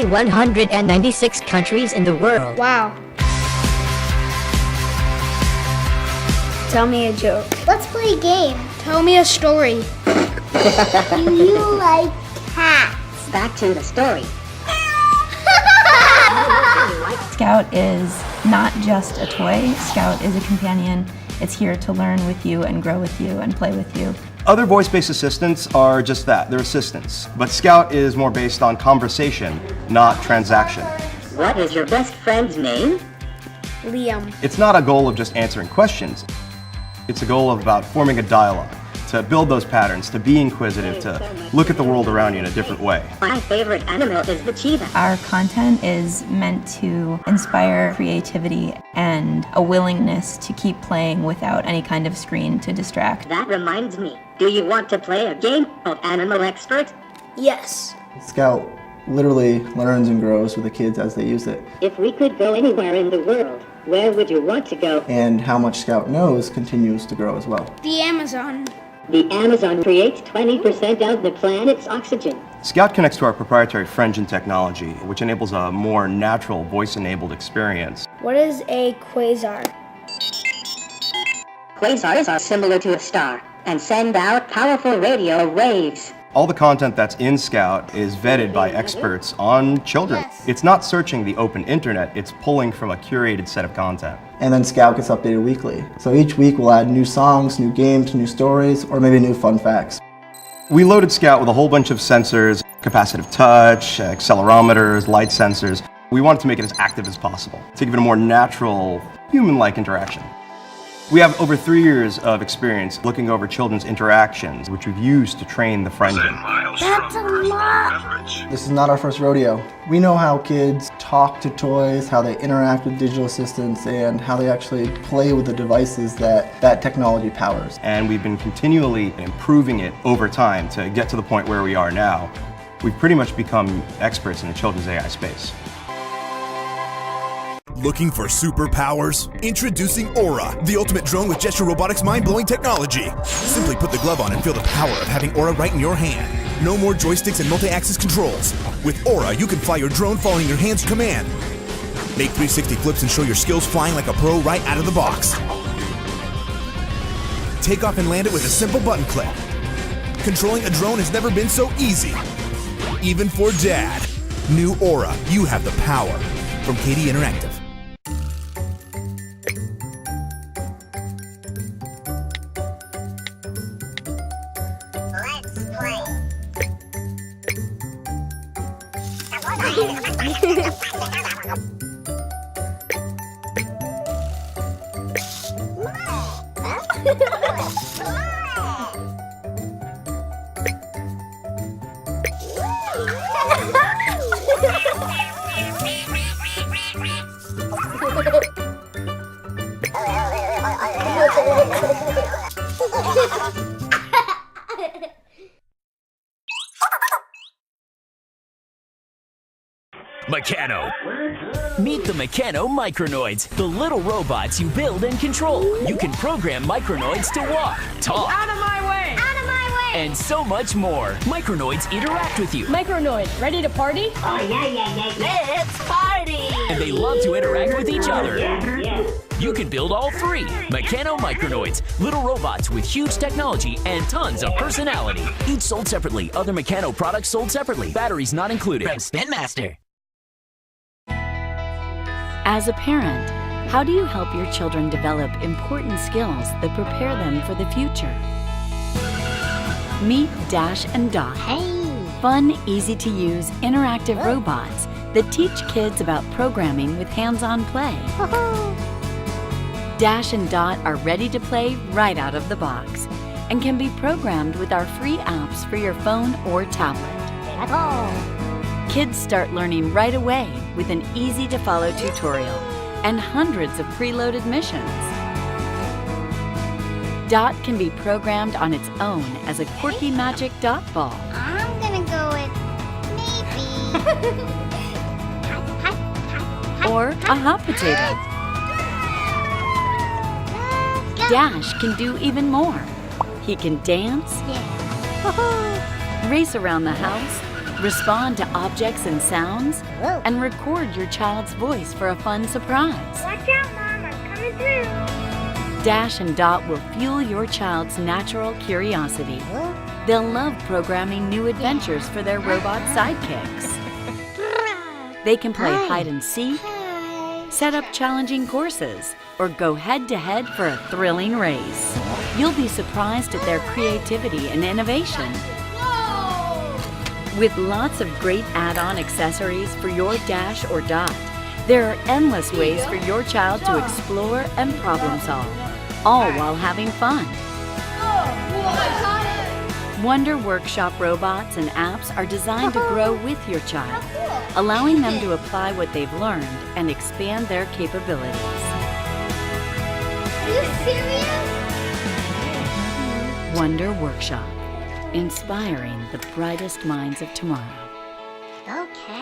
Only 196 countries in the world. Wow. Tell me a joke. Let's play a game. Tell me a story. Do you like cats? Back to the story. Scout is not just a toy. Scout is a companion. It's here to learn with you and grow with you and play with you. Other voice-based assistants are just that, they're assistants. But Scout is more based on conversation, not transaction. What is your best friend's name? Liam. It's not a goal of just answering questions. It's a goal of about forming a dialogue, to build those patterns, to be inquisitive, to look at the world around you in a different way. My favorite animal is the cheetah. Our content is meant to inspire creativity and a willingness to keep playing without any kind of screen to distract. That reminds me, do you want to play a game called Animal Expert? Yes. Scout literally learns and grows with the kids as they use it. If we could go anywhere in the world, where would you want to go? And how much Scout knows continues to grow as well. The Amazon. The Amazon creates 20% of the planet's oxygen. Scout connects to our proprietary FriendGen technology, which enables a more natural, voice-enabled experience. What is a quasar? Quasars are similar to a star and send out powerful radio waves. All the content that's in Scout is vetted by experts on children. Yes. It's not searching the open internet, it's pulling from a curated set of content. And then Scout gets updated weekly. So each week we'll add new songs, new games, new stories, or maybe new fun facts. We loaded Scout with a whole bunch of sensors, capacitive touch, accelerometers, light sensors. We wanted to make it as active as possible, to give it a more natural, human-like interaction. We have over 3 years of experience looking over children's interactions, which we've used to train the FriendGen. That's a lot. This is not our first rodeo. We know how kids talk to toys, how they interact with digital assistants, and how they actually play with the devices that technology powers. And we've been continually improving it over time to get to the point where we are now. We've pretty much become experts in the children's AI space. Looking for superpowers? Introducing Aura, the ultimate drone with gesture robotics mind-blowing technology. Simply put the glove on and feel the power of having Aura right in your hand. No more joysticks and multi-axis controls. With Aura, you can fly your drone following your hand's command. Make 360 flips and show your skills flying like a pro right out of the box. Take off and land it with a simple button click. Controlling a drone has never been so easy. Even for Dad. New Aura, you have the power. From KD Interactive. Meccano. Meet the Meccano Micronoids, the little robots you build and control. You can program Micronoids to walk, talk, Out of my way! Out of my way! and so much more. Micronoids interact with you. Micronoid, ready to party? Oh, yeah. Let's party! And they love to interact with each other. You can build all three. Meccano Micronoids, little robots with huge technology and tons of personality. Each sold separately. Other Meccano products sold separately. Batteries not included. From Spin Master. As a parent, how do you help your children develop important skills that prepare them for the future? Meet Dash and Dot. Hey! Fun, easy-to-use, interactive robots that teach kids about programming with hands-on play. Dash and Dot are ready to play right out of the box and can be programmed with our free apps for your phone or tablet. Kids start learning right away with an easy-to-follow tutorial and hundreds of preloaded missions. Dot can be programmed on its own as a quirky magic dot ball. I'm gonna go with maybe. Or a hot potato. Dash can do even more. He can dance, race around the house, respond to objects and sounds, and record your child's voice for a fun surprise. Watch out, Mom, I'm coming through. Dash and Dot will fuel your child's natural curiosity. They'll love programming new adventures for their robot sidekicks. They can play hide and seek, set up challenging courses, or go head-to-head for a thrilling race. You'll be surprised at their creativity and innovation. With lots of great add-on accessories for your Dash or Dot, there are endless ways for your child to explore and problem solve, all while having fun. Wonder Workshop robots and apps are designed to grow with your child, allowing them to apply what they've learned and expand their capabilities. Are you serious? Wonder Workshop, inspiring the brightest minds of tomorrow. Okay.